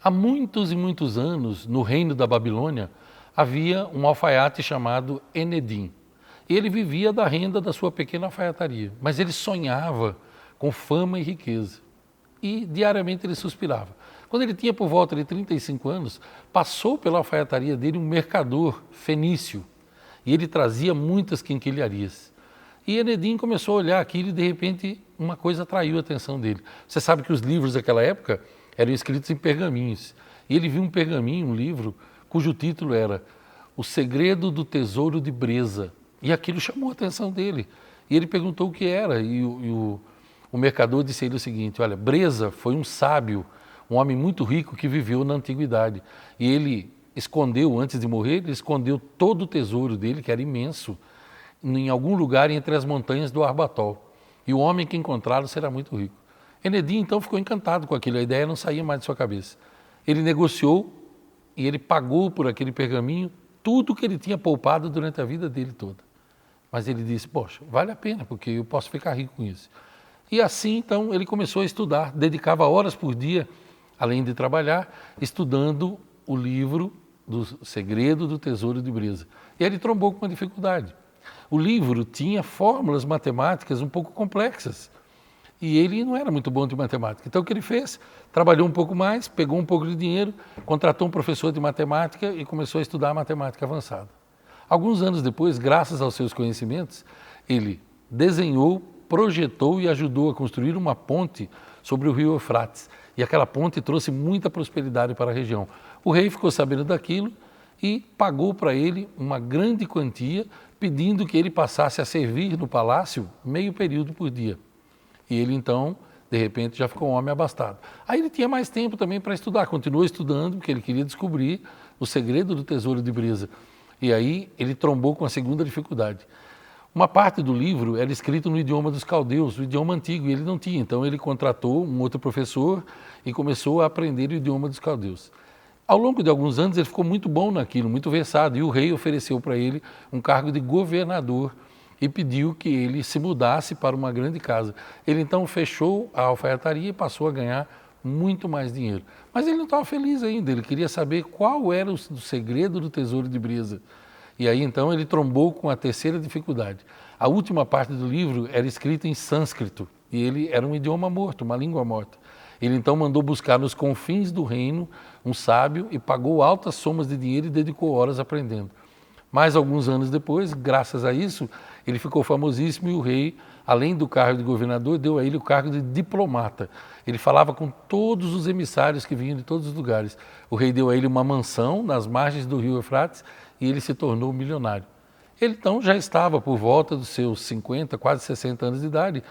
Há muitos e muitos anos, no reino da Babilônia, havia um alfaiate chamado Enedim. Ele vivia da renda da sua pequena alfaiataria, mas ele sonhava com fama e riqueza. E diariamente ele suspirava. Quando ele tinha por volta de 35 anos, passou pela alfaiataria dele um mercador fenício, e ele trazia muitas quinquilharias. E Enedim começou a olhar aquilo e de repente uma coisa atraiu a atenção dele. Você sabe que os livros daquela época eram escritos em pergaminhos. E ele viu um pergaminho, um livro, cujo título era O Segredo do Tesouro de Breza. E aquilo chamou a atenção dele. E ele perguntou o que era. E o mercador disse a ele o seguinte: olha, Breza foi um sábio, um homem muito rico que viveu na antiguidade. E ele escondeu, antes de morrer, ele escondeu todo o tesouro dele, que era imenso, em algum lugar entre as montanhas do Arbatol. E o homem que encontrá-lo será muito rico. Enedim então ficou encantado com aquilo, a ideia não saía mais de sua cabeça. Ele negociou e ele pagou por aquele pergaminho tudo que ele tinha poupado durante a vida dele toda. Mas ele disse, poxa, vale a pena, porque eu posso ficar rico com isso. E assim então ele começou a estudar, dedicava horas por dia, além de trabalhar, estudando o livro do Segredo do Tesouro de Breza. E ele trombou com uma dificuldade. O livro tinha fórmulas matemáticas um pouco complexas. E ele não era muito bom de matemática. Então o que ele fez? Trabalhou um pouco mais, pegou um pouco de dinheiro, contratou um professor de matemática e começou a estudar matemática avançada. Alguns anos depois, graças aos seus conhecimentos, ele desenhou, projetou e ajudou a construir uma ponte sobre o rio Eufrates. E aquela ponte trouxe muita prosperidade para a região. O rei ficou sabendo daquilo e pagou para ele uma grande quantia, pedindo que ele passasse a servir no palácio meio período por dia. E ele então, de repente, já ficou um homem abastado. Aí ele tinha mais tempo também para estudar, continuou estudando, porque ele queria descobrir o segredo do tesouro de Breza. E aí ele trombou com a segunda dificuldade. Uma parte do livro era escrito no idioma dos caldeus, o idioma antigo, e ele não tinha. Então ele contratou um outro professor e começou a aprender o idioma dos caldeus. Ao longo de alguns anos ele ficou muito bom naquilo, muito versado, e o rei ofereceu para ele um cargo de governador e pediu que ele se mudasse para uma grande casa. Ele então fechou a alfaiataria e passou a ganhar muito mais dinheiro. Mas ele não estava feliz ainda, ele queria saber qual era o segredo do tesouro de Breza. E aí então ele trombou com a terceira dificuldade. A última parte do livro era escrita em sânscrito, e ele era um idioma morto, uma língua morta. Ele então mandou buscar nos confins do reino um sábio e pagou altas somas de dinheiro e dedicou horas aprendendo. Mais alguns anos depois, graças a isso, ele ficou famosíssimo e o rei, além do cargo de governador, deu a ele o cargo de diplomata. Ele falava com todos os emissários que vinham de todos os lugares. O rei deu a ele uma mansão nas margens do rio Eufrates e ele se tornou milionário. Ele então já estava por volta dos seus 50, quase 60 anos de idade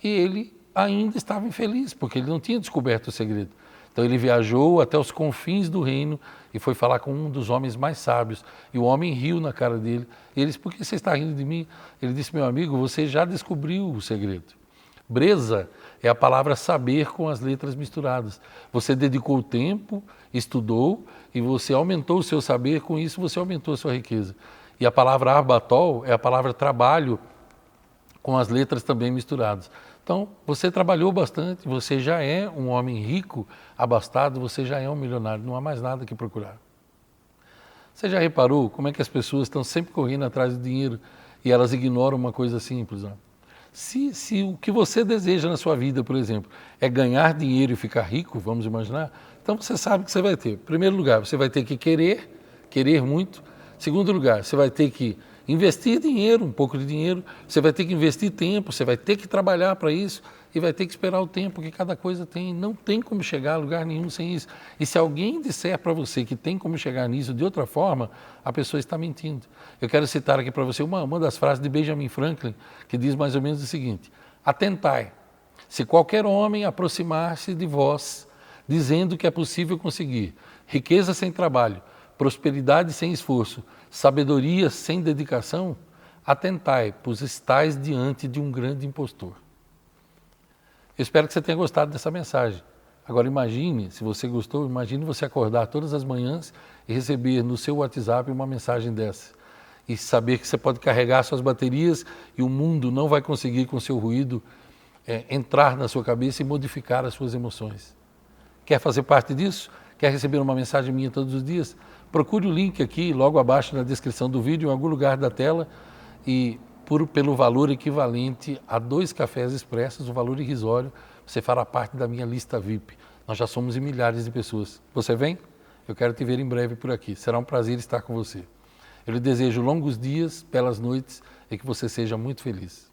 e ele ainda estava infeliz, porque ele não tinha descoberto o segredo. Então ele viajou até os confins do reino e foi falar com um dos homens mais sábios. E o homem riu na cara dele. E ele disse, por que você está rindo de mim? Ele disse, meu amigo, você já descobriu o segredo. Breza é a palavra saber com as letras misturadas. Você dedicou tempo, estudou e você aumentou o seu saber, com isso você aumentou a sua riqueza. E a palavra arbatol é a palavra trabalho com as letras também misturadas. Então, você trabalhou bastante, você já é um homem rico, abastado, você já é um milionário, não há mais nada que procurar. Você já reparou como é que as pessoas estão sempre correndo atrás do dinheiro e elas ignoram uma coisa simples? Ó? Se o que você deseja na sua vida, por exemplo, é ganhar dinheiro e ficar rico, vamos imaginar, então você sabe que você vai ter. Em primeiro lugar, você vai ter que querer muito. Em segundo lugar, você vai ter que investir dinheiro, um pouco de dinheiro, você vai ter que investir tempo, você vai ter que trabalhar para isso e vai ter que esperar o tempo que cada coisa tem. Não tem como chegar a lugar nenhum sem isso. E se alguém disser para você que tem como chegar nisso de outra forma, a pessoa está mentindo. Eu quero citar aqui para você uma das frases de Benjamin Franklin, que diz mais ou menos o seguinte: atentai, se qualquer homem aproximar-se de vós, dizendo que é possível conseguir riqueza sem trabalho, prosperidade sem esforço, sabedoria sem dedicação, atentai, pois estais diante de um grande impostor. Eu espero que você tenha gostado dessa mensagem. Agora imagine, se você gostou, imagine você acordar todas as manhãs e receber no seu WhatsApp uma mensagem dessa. E saber que você pode carregar suas baterias e o mundo não vai conseguir com seu ruído entrar na sua cabeça e modificar as suas emoções. Quer fazer parte disso? Quer receber uma mensagem minha todos os dias? Procure o link aqui, logo abaixo na descrição do vídeo, em algum lugar da tela, e pelo valor equivalente a 2 cafés expressos, um valor irrisório, você fará parte da minha lista VIP. Nós já somos em milhares de pessoas. Você vem? Eu quero te ver em breve por aqui. Será um prazer estar com você. Eu lhe desejo longos dias, belas noites e que você seja muito feliz.